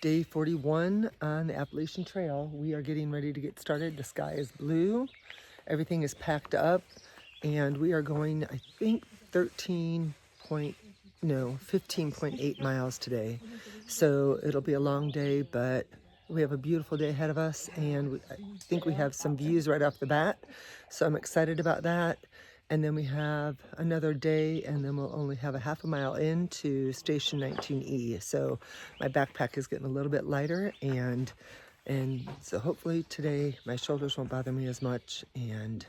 Day 41 on the Appalachian Trail. We are getting ready to get started. The sky is blue. Everything is packed up and we are going, I think, 15.8 miles today. So it'll be a long day, but we have a beautiful day ahead of us and I think we have some views right off the bat. So I'm excited about that. And then we have another day and then we'll only have a half a mile into Station 19E. So my backpack is getting a little bit lighter and so hopefully today my shoulders won't bother me as much and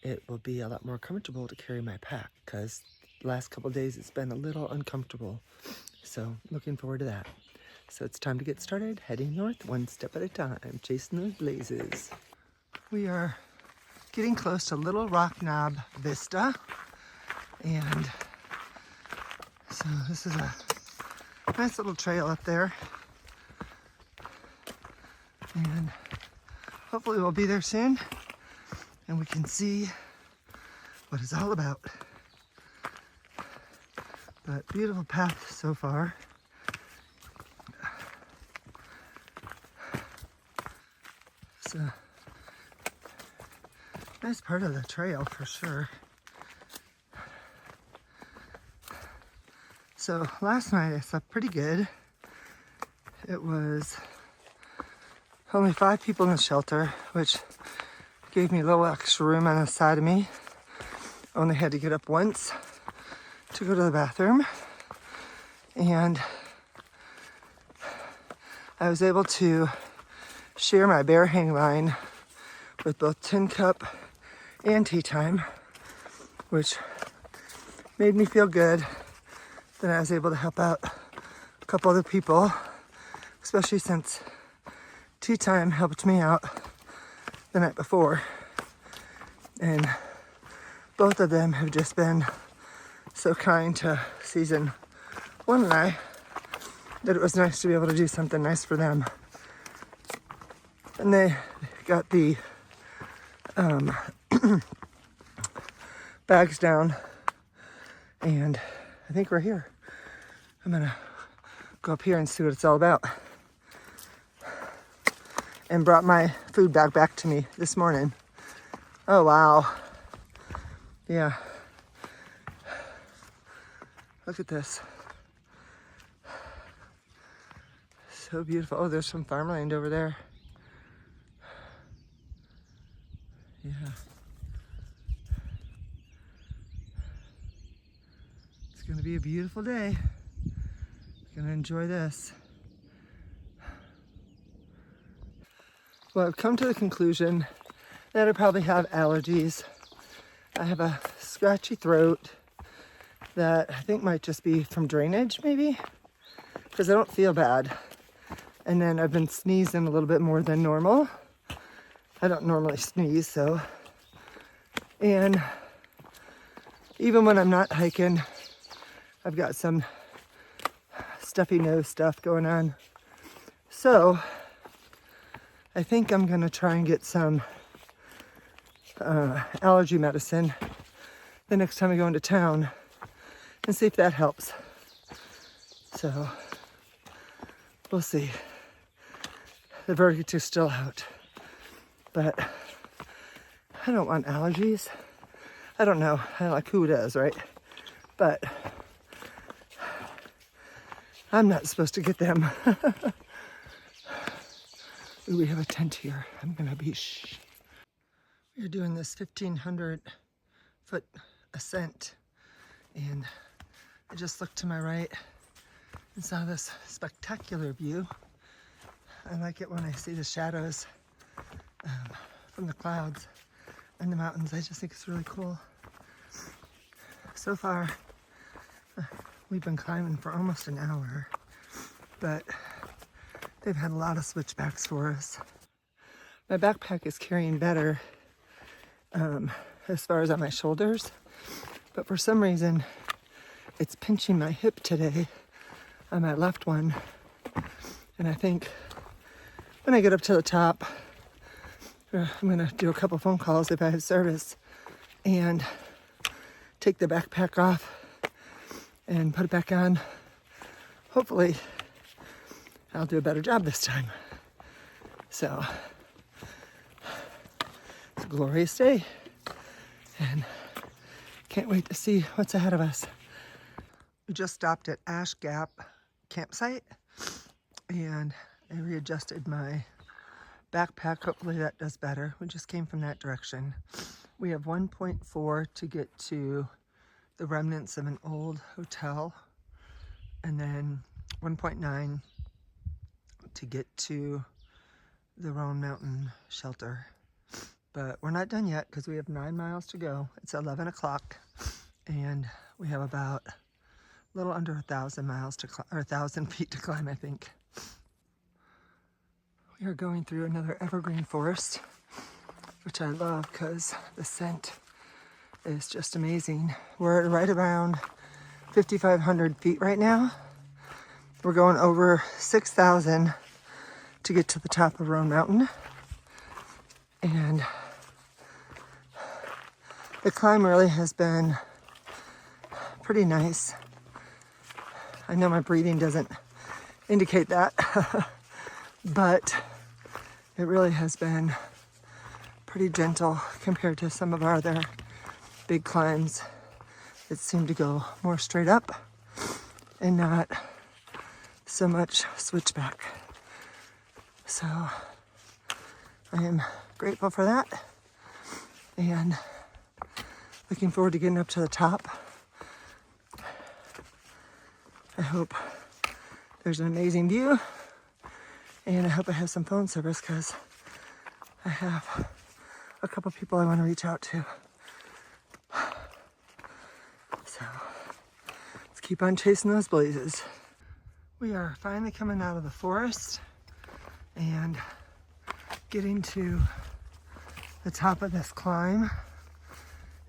it will be a lot more comfortable to carry my pack because the last couple of days it's been a little uncomfortable. So looking forward to that. So it's time to get started, heading north one step at a time, chasing those blazes. We are getting close to Little Rock Knob Vista, and so this is a nice little trail up there, and hopefully we'll be there soon and we can see what it's all about. But beautiful path so far. It's a nice part of the trail for sure. So last night I slept pretty good. It was only 5 people in the shelter, which gave me a little extra room on the side of me. Only had to get up once to go to the bathroom. And I was able to share my bear hang line with both Tin Cup and Tea Time, which made me feel good. Then I was able to help out a couple other people, especially since Tea Time helped me out the night before. And both of them have just been so kind to Season 1 and I that it was nice to be able to do something nice for them. And they got the bags down, and I think we're here. I'm gonna go up here and see what it's all about. And brought my food bag back to me this morning. Oh wow. Yeah. Look at this. So beautiful. Oh, there's some farmland over there. Yeah. It's gonna be a beautiful day. Gonna enjoy this. Well, I've come to the conclusion that I probably have allergies. I have a scratchy throat that I think might just be from drainage, maybe, because I don't feel bad. And then I've been sneezing a little bit more than normal. I don't normally sneeze, so. And even when I'm not hiking, I've got some stuffy nose stuff going on. So I think I'm gonna try and get some allergy medicine the next time I go into town and see if that helps. So we'll see. The verdict is still out, but I don't want allergies. I don't know. Like who does, right? But I'm not supposed to get them. Ooh, we have a tent here. I'm gonna be shh. We're doing this 1,500-foot ascent, and I just looked to my right and saw this spectacular view. I like it when I see the shadows from the clouds and the mountains. I just think it's really cool. So far, we've been climbing for almost an hour, but they've had a lot of switchbacks for us. My backpack is carrying better as far as on my shoulders, but for some reason it's pinching my hip today on my left one. And I think when I get up to the top, I'm gonna do a couple phone calls if I have service and take the backpack off and put it back on. Hopefully I'll do a better job this time. So, it's a glorious day, and can't wait to see what's ahead of us. We just stopped at Ash Gap campsite, and I readjusted my backpack. Hopefully that does better. We just came from that direction. We have 1.4 to get to the remnants of an old hotel, and then 1.9 to get to the Roan Mountain shelter. But we're not done yet because we have 9 miles to go. It's 11 o'clock, and we have about a little under 1,000 miles to climb, or 1,000 feet to climb, I think. We are going through another evergreen forest, which I love because the scent is just amazing. We're right around 5,500 feet right now. We're going over 6,000 to get to the top of Roan Mountain. And the climb really has been pretty nice. I know my breathing doesn't indicate that, but it really has been pretty gentle compared to some of our other big climbs. It seemed to go more straight up and not so much switchback. So I am grateful for that, and looking forward to getting up to the top. I hope there's an amazing view, and I hope I have some phone service because I have a couple people I want to reach out to. So let's keep on chasing those blazes. We are finally coming out of the forest and getting to the top of this climb.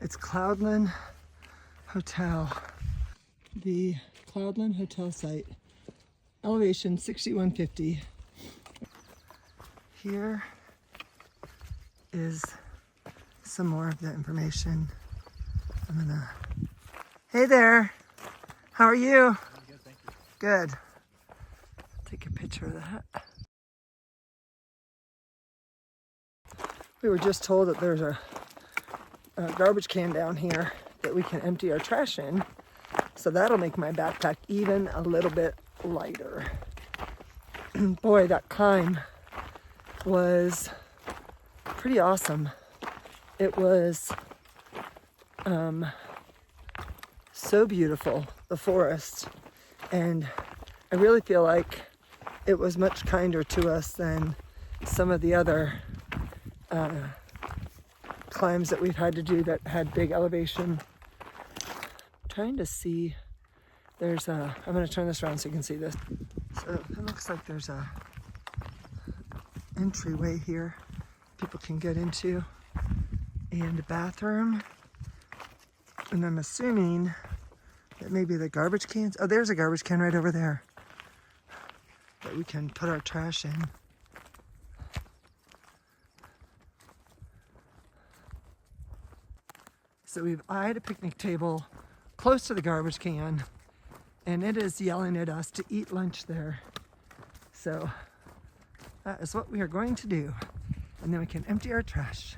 It's Cloudland Hotel. The Cloudland Hotel site, elevation 6150. Here is some more of the information. Hey there, how are you? I'm good, thank you. Good. Take a picture of that. We were just told that there's a garbage can down here that we can empty our trash in. So that'll make my backpack even a little bit lighter. Boy, that climb was pretty awesome. It was so beautiful, the forest. And I really feel like it was much kinder to us than some of the other climbs that we've had to do that had big elevation. I'm trying to see, I'm going to turn this around so you can see this. So it looks like there's a entryway here people can get into, and a bathroom. And I'm assuming that maybe the garbage cans, oh, there's a garbage can right over there that we can put our trash in. So we've eyed a picnic table close to the garbage can, and it is yelling at us to eat lunch there. So that is what we are going to do. And then we can empty our trash.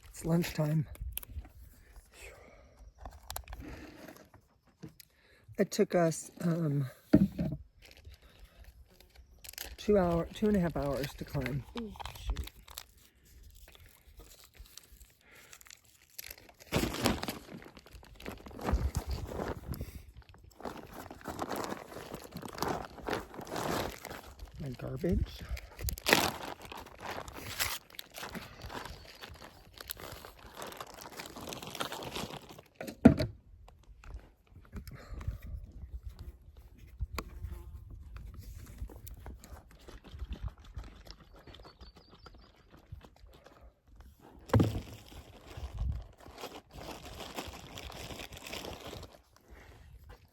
It's lunchtime. It took us 2.5 hours to climb. Ooh, shoot. My garbage.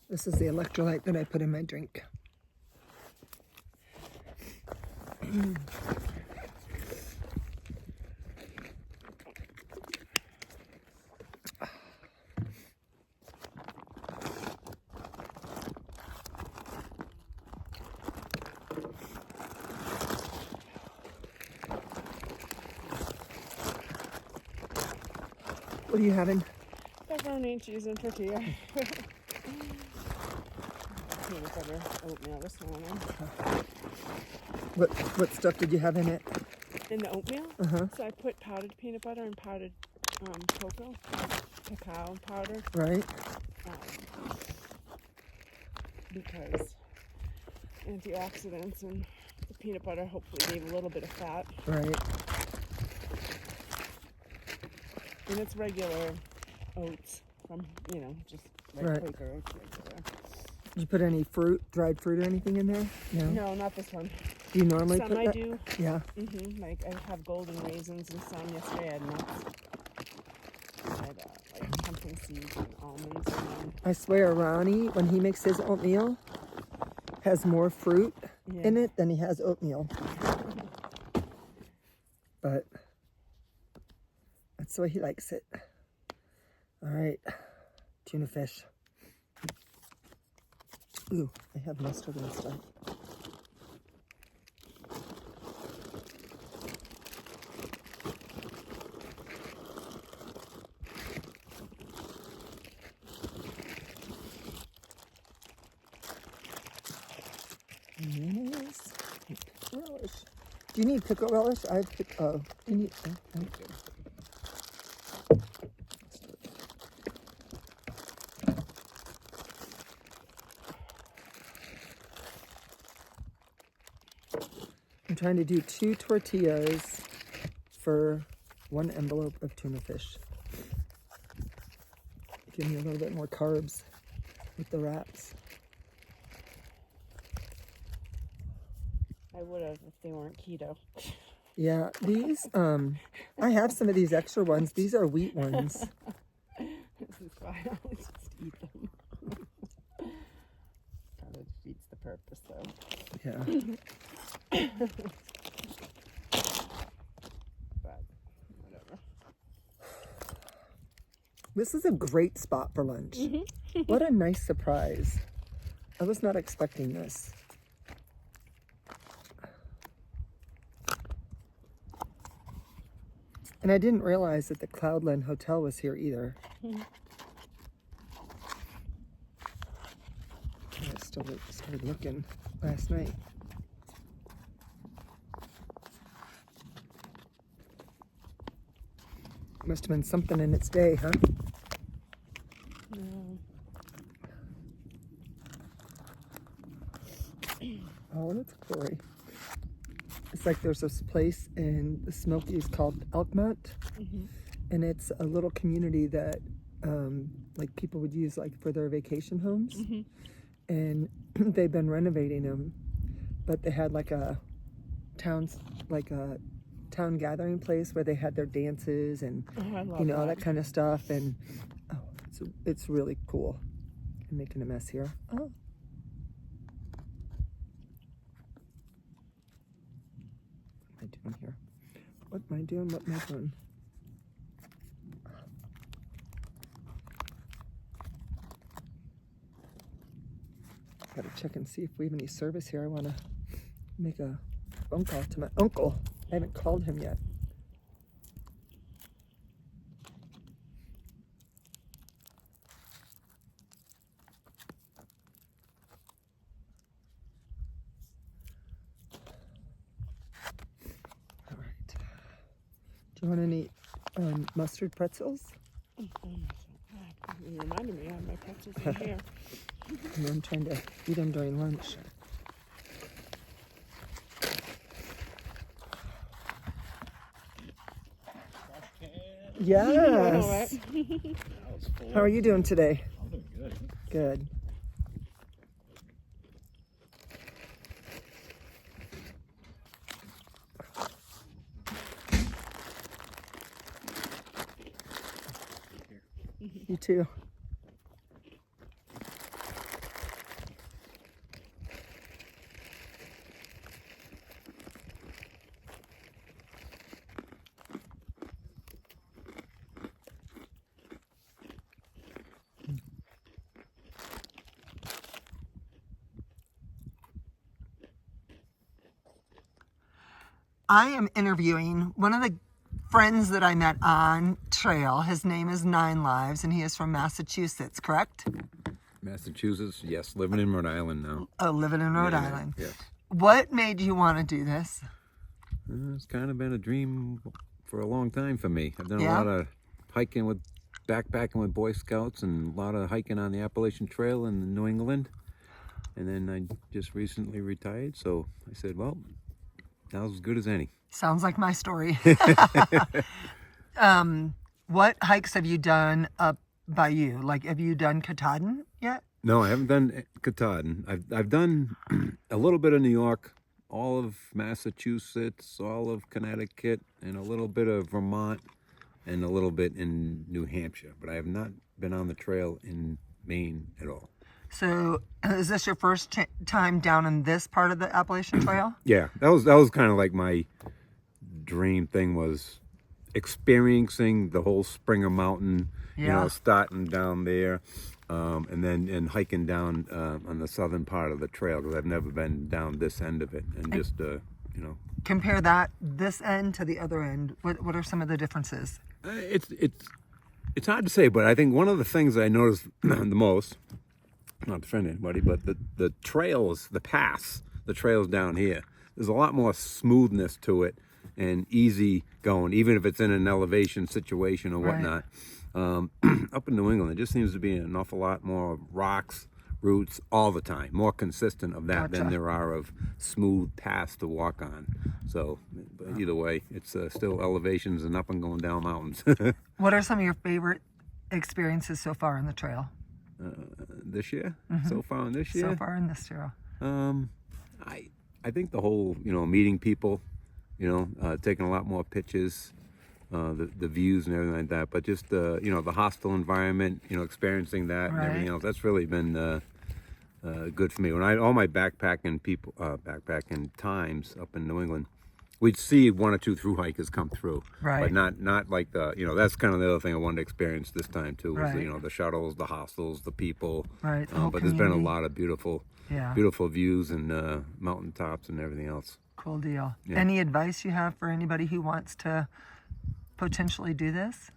This is the electrolyte that I put in my drink. What are you having? Pepperoni, cheese, and tortilla. Peanut butter, oatmeal this morning. What stuff did you have in it? In the oatmeal? Uh-huh. So I put powdered peanut butter and powdered cocoa, cacao powder. Right. Because antioxidants and the peanut butter hopefully gave a little bit of fat. Right. And it's regular oats from, just like Right. Quaker oats regular. Did you put any fruit, dried fruit or anything in there? No. No, not this one. Do you normally Some put I that? do. Yeah. Like I have golden raisins and some. Yesterday I had nuts. I had like pumpkin seeds and almonds. And I swear, Ronnie, when he makes his oatmeal, has more fruit in it than he has oatmeal. But that's the way he likes it. All right, tuna fish. Ooh, I have mustard and stuff. Mayonnaise, relish. Do you need pickle relish? I have pickle. Oh, do you need? Okay. I'm trying to do 2 tortillas for 1 envelope of tuna fish. Give me a little bit more carbs with the wraps. I would have if they weren't keto. Yeah, these, I have some of these extra ones. These are wheat ones. This is fine. I'll just eat them. Kind of defeats the purpose, though. Yeah. But whatever. This is a great spot for lunch. What a nice surprise. I was not expecting this. And I didn't realize that the Cloudland Hotel was here either. I started looking last night. Must have been something in its day, huh? No. Oh, that's glory. It's like there's this place in the Smokies called Elkmont, and it's a little community that like people would use like for their vacation homes, and they've been renovating them, but they had like a town gathering place where they had their dances and all that kind of stuff, and it's really cool. I'm making a mess here. Oh. Doing here? What am I doing? What am I doing? Gotta check and see if we have any service here. I want to make a phone call to my uncle. I haven't called him yet. Do you want any mustard pretzels? Oh my God. You reminded me I have my pretzels in here. I'm trying to eat them during lunch. Yes. How are you doing today? I'm doing good. Good. You too. I am interviewing one of the friends that I met on trail. His name is Nine Lives, and he is from Massachusetts, correct? Massachusetts, yes. Living in Rhode Island now. Oh, living in Rhode Yeah, Island. Yes. What made you want to do this? It's kind of been a dream for a long time for me. I've done Yeah? a lot of hiking with, backpacking with Boy Scouts, and a lot of hiking on the Appalachian Trail in New England. And then I just recently retired, so I said, well, now's as good as any. Sounds like my story. What hikes have you done up by you? Like, have you done Katahdin yet? No, I haven't done Katahdin. I've done a little bit of New York, all of Massachusetts, all of Connecticut, and a little bit of Vermont, and a little bit in New Hampshire. But I have not been on the trail in Maine at all. So, is this your first time down in this part of the Appalachian Trail? Yeah, that was kind of like my dream thing, was experiencing the whole Springer Mountain. You Yeah. know, starting down there, and then hiking down on the southern part of the trail, because I've never been down this end of it, and just you know, Compare that, this end to the other end. What are some of the differences? it's hard to say, but I think one of the things that I noticed the most, not to offend anybody, but the trails, the paths, the trails down here, there's a lot more smoothness to it and easy going, even if it's in an elevation situation or Right. whatnot. Up in New England, it just seems to be an awful lot more rocks, roots all the time, more consistent of that than Gotcha. there are of smooth paths to walk on. So, but either way, it's still elevations and up and going down mountains. What are some of your favorite experiences so far in the trail? This year, so far in this year, So far in this trail. I think the whole, you know, meeting people, you know, taking a lot more pictures, the views and everything like that, but just you know, the hostile environment, you know, experiencing that and everything Right. else, that's really been good for me. When all my backpacking times up in New England, we'd see one or two through hikers come through, Right. but not like the, you know, that's kind of the other thing I wanted to experience this time too, was Right. the, you know, the shuttles, the hostels, the people. Right, the whole But there's been a community. lot of beautiful Yeah. beautiful views and mountaintops and everything else. Cool deal. Yeah. Any advice you have for anybody who wants to potentially do this?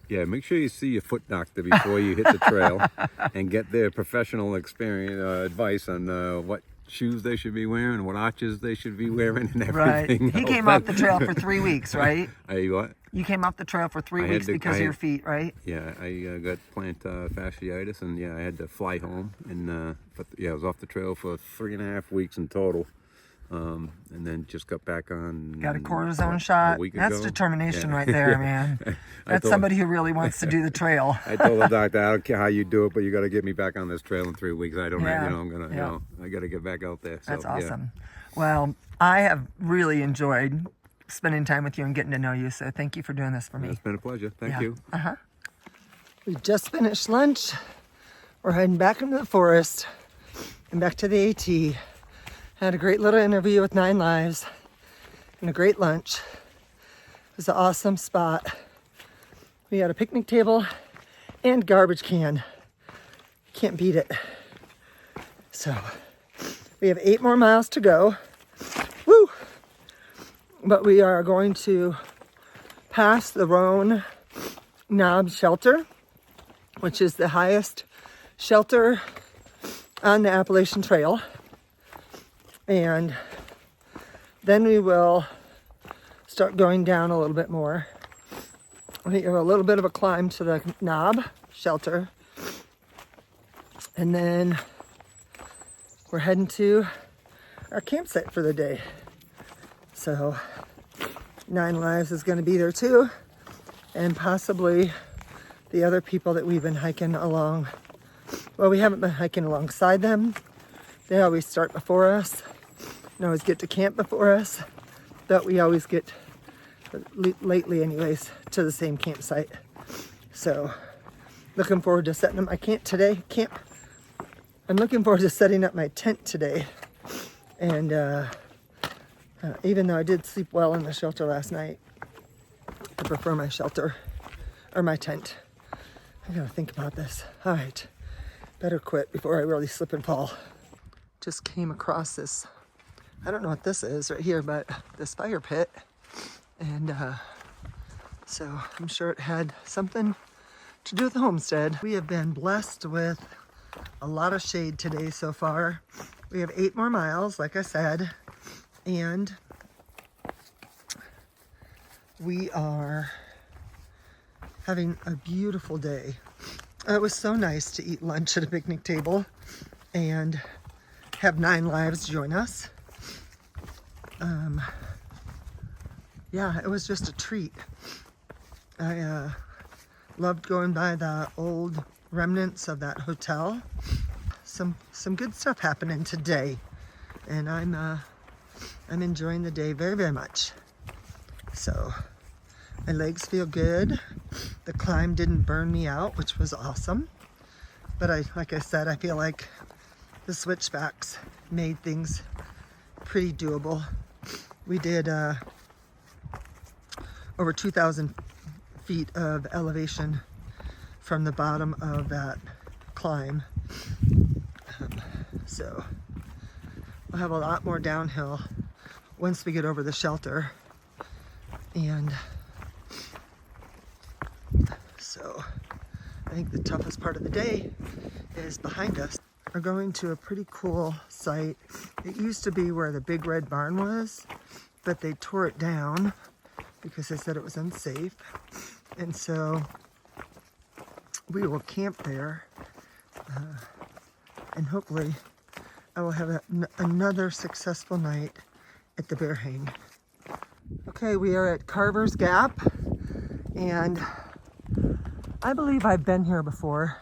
Yeah, make sure you see your foot doctor before you hit the trail, and get their professional experience advice on what shoes they should be wearing, what arches they should be wearing, and Right. everything. He else. came off the trail for 3 weeks, right? What? You came off the trail for 3 I had weeks to- because I of your had- feet, right? Yeah, I got plantar fasciitis, and yeah, I had to fly home, and but yeah, I was off the trail for 3.5 weeks in total, and then just got back on. Got a cortisone a shot. week That's ago. determination Yeah. right there, man. I That's told- somebody who really wants to do the trail. I told the doctor, I don't care how you do it, but you got to get me back on this trail in 3 weeks. I don't Yeah, have, you know, I'm gonna, yeah. you know, I got to get back out there. So, That's yeah. awesome. Well, I have really enjoyed spending time with you and getting to know you. So thank you for doing this for me. It's been a pleasure. Thank Yeah. you. We just finished lunch. We're heading back into the forest and back to the AT. Had a great little interview with Nine Lives and a great lunch. It was an awesome spot. We had a picnic table and garbage can. Can't beat it. So we have 8 more miles to go. Woo! But we are going to pass the Roan Knob Shelter, which is the highest shelter on the Appalachian Trail. And then we will start going down a little bit more. We have a little bit of a climb to the Knob Shelter. And then we're heading to our campsite for the day. So Nine Lives is going to be there too, and possibly the other people that we've been hiking along. Well, we haven't been hiking alongside them. They always start before us and always get to camp before us, but we always get, lately anyways, to the same campsite. So looking forward to setting up my camp. I'm looking forward to setting up my tent today. And even though I did sleep well in the shelter last night, I prefer my shelter or my tent. I gotta think about this. All right, better quit before I really slip and fall. Just came across this, I don't know what this is right here, but this fire pit. And So I'm sure it had something to do with the homestead. We have been blessed with a lot of shade today so far. We have 8 more miles, like I said, and we are having a beautiful day. It was so nice to eat lunch at a picnic table and have 9 Lives join us. Yeah, it was just a treat. I loved going by the old remnants of that hotel. Some good stuff happening today, and I'm enjoying the day very, very much. So my legs feel good. The climb didn't burn me out, which was awesome. But like I said, I feel like the switchbacks made things pretty doable. We did over 2,000 feet of elevation from the bottom of that climb. So we'll have a lot more downhill once we get over the shelter. And so I think the toughest part of the day is behind us. We're going to a pretty cool site. It used to be where the big red barn was, but they tore it down because they said it was unsafe. And so we will camp there, and hopefully I will have another successful night at the Bear Hang. Okay, we are at Carver's Gap, and I believe I've been here before.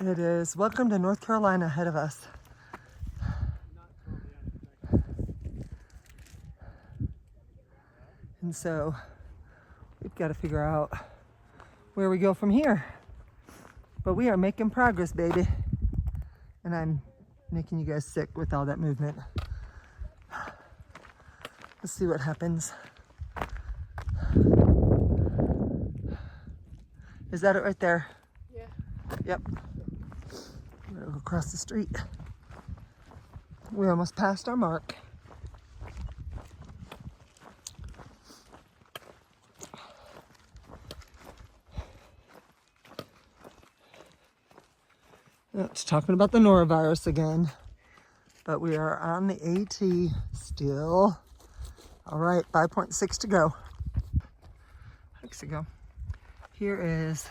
It is Welcome to North Carolina ahead of us. And so we've got to figure out where we go from here. But we are making progress, baby. And I'm making you guys sick with all that movement. Let's see what happens. Is that it right there? Yeah. Yep. I'm gonna go across the street. We almost passed our mark. It's talking about the norovirus again, but we are on the AT still. All right, 5.6 to go. Weeks ago. Here is,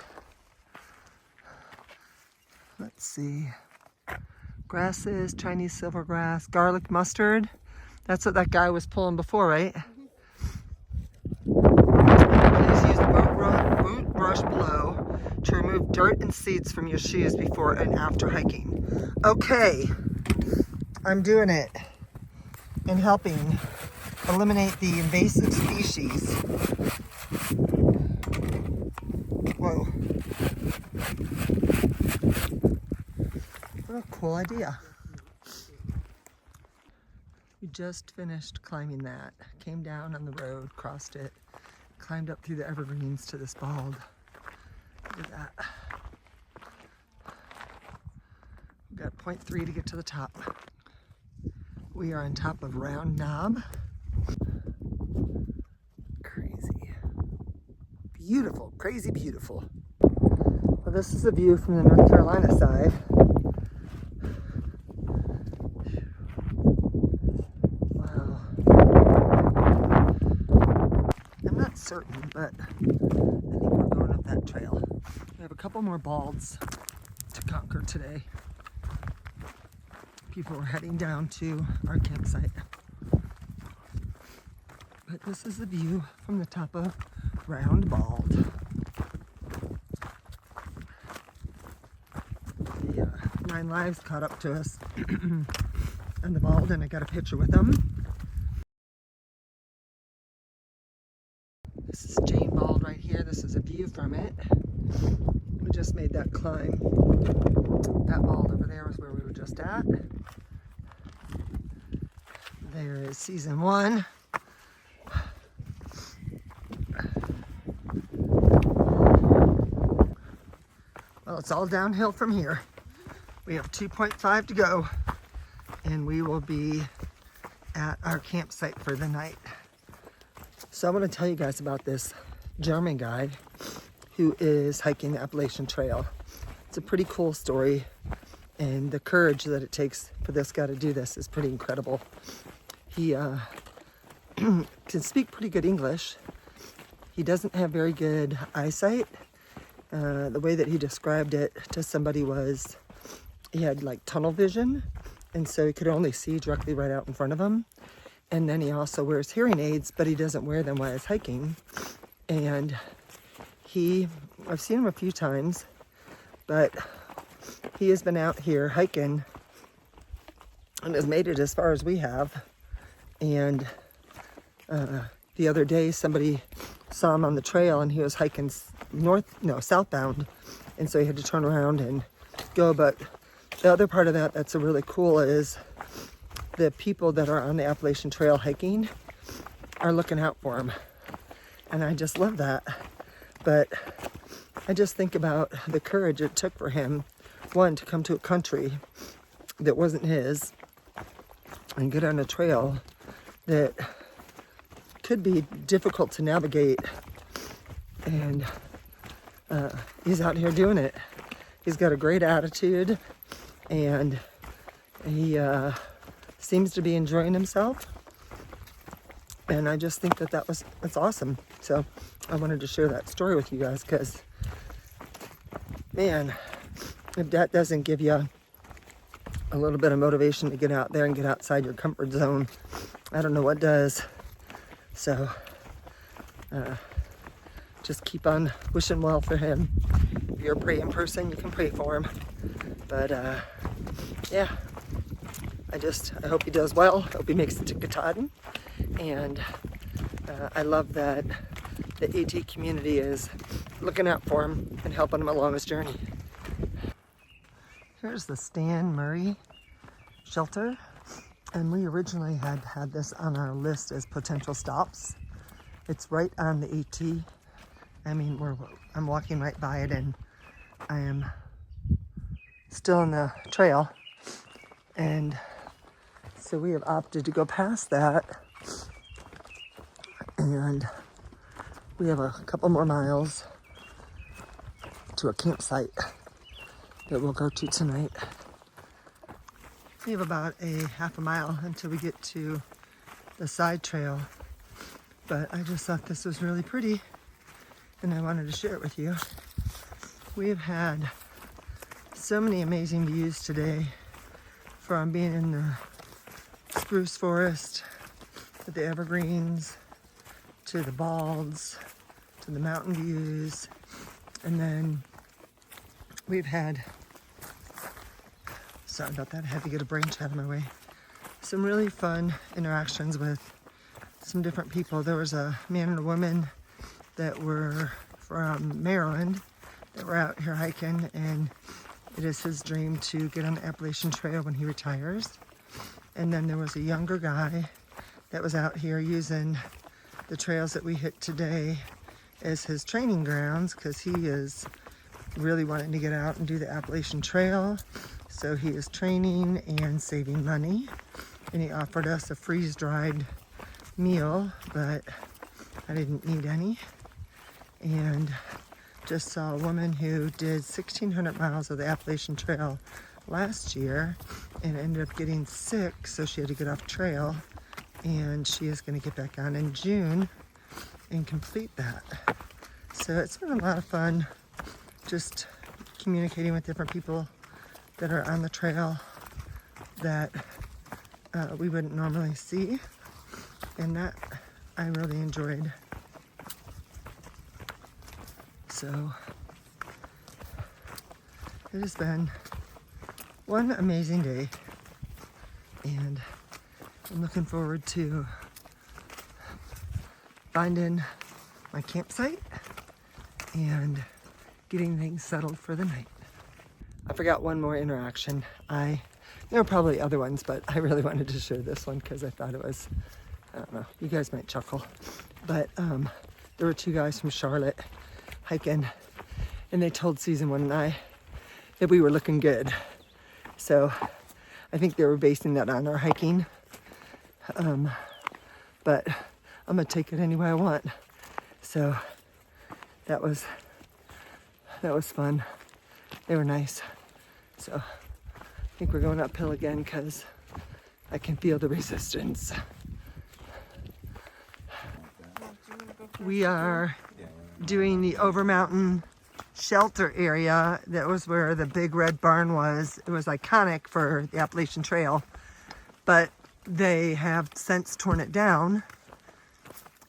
let's see, grasses, Chinese silvergrass, garlic mustard. That's what that guy was pulling before, right? Please use the boot brush below to remove dirt and seeds from your shoes before and after hiking. Okay, I'm doing it and helping eliminate the invasive species. Whoa. What a cool idea. We just finished climbing that. Came down on the road, crossed it, climbed up through the evergreens to this bald. Look at that. We've got 0.3 to get to the top. We are on top of Round Knob. Crazy. Beautiful, crazy beautiful. Well, this is a view from the North Carolina side. Wow. I'm not certain, but I think we're going up that trail. We have a couple more balds to conquer today. People are heading down to our campsite. But this is the view from the top of Round Bald. The 9 Lives caught up to us on the Bald, and I got a picture with them. This is Jane Bald right here. This is a view from it. We just made that climb. That Bald over there was where we were just at. There is season 1. Well, it's all downhill from here. We have 2.5 to go, and we will be at our campsite for the night. So I want to tell you guys about this German guy who is hiking the Appalachian Trail. It's a pretty cool story, and the courage that it takes for this guy to do this is pretty incredible. He can speak pretty good English. He doesn't have very good eyesight. The way that he described it to somebody was he had like tunnel vision, and so he could only see directly right out in front of him. And then he also wears hearing aids, but he doesn't wear them while he's hiking. And I've seen him a few times, but he has been out here hiking and has made it as far as we have. And the other day somebody saw him on the trail and he was hiking southbound, and so he had to turn around and go. But the other part of that that's really cool is the people that are on the Appalachian Trail hiking are looking out for him, and I just love that. But I just think about the courage it took for him, one, to come to a country that wasn't his and get on a trail that could be difficult to navigate, and he's out here doing it. He's got a great attitude, and he seems to be enjoying himself, and I just think that's awesome. So I wanted to share that story with you guys, because man, if that doesn't give you a little bit of motivation to get out there and get outside your comfort zone, I don't know what does. So just keep on wishing well for him. If you're a praying person, you can pray for him. But yeah, I hope he does well. I hope he makes it to Katahdin. And I love that the AT community is looking out for him and helping him along his journey. Here's the Stan Murray shelter. And we originally had this on our list as potential stops. It's right on the AT. I mean, I'm walking right by it, and I am still on the trail. And so we have opted to go past that. And we have a couple more miles to a campsite that we'll go to tonight. We have about a half a mile until we get to the side trail, but I just thought this was really pretty and I wanted to share it with you. We have had so many amazing views today, from being in the spruce forest with the evergreens to the balds to the mountain views, and then we've had, sorry about that, I had to get a branch out of my way, some really fun interactions with some different people. There was a man and a woman that were from Maryland that were out here hiking, and it is his dream to get on the Appalachian Trail when he retires. And then there was a younger guy that was out here using the trails that we hit today as his training grounds, because he is really wanting to get out and do the Appalachian Trail. So he is training and saving money, and he offered us a freeze-dried meal, but I didn't need any. And just saw a woman who did 1,600 miles of the Appalachian Trail last year and ended up getting sick, so she had to get off trail, and she is going to get back on in June and complete that. So it's been a lot of fun just communicating with different people that are on the trail that we wouldn't normally see, and that I really enjoyed. So it has been one amazing day, and I'm looking forward to finding my campsite and getting things settled for the night. I forgot one more interaction. There are probably other ones, but I really wanted to share this one because I thought it was, I don't know, you guys might chuckle, but there were two guys from Charlotte hiking, and they told Susan and I that we were looking good. So I think they were basing that on our hiking. But I'm gonna take it any way I want. So that was fun. They were nice. So I think we're going uphill again because I can feel the resistance. We are doing the Overmountain shelter area. That was where the big red barn was. It was iconic for the Appalachian Trail, but they have since torn it down,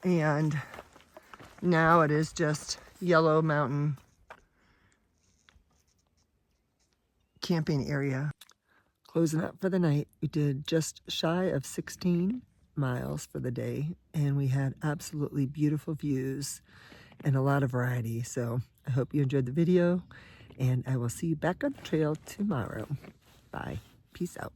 and now it is just Yellow Mountain camping area. Closing up for the night, we did just shy of 16 miles for the day, and we had absolutely beautiful views and a lot of variety. So I hope you enjoyed the video, and I will see you back on the trail tomorrow. Bye. Peace out.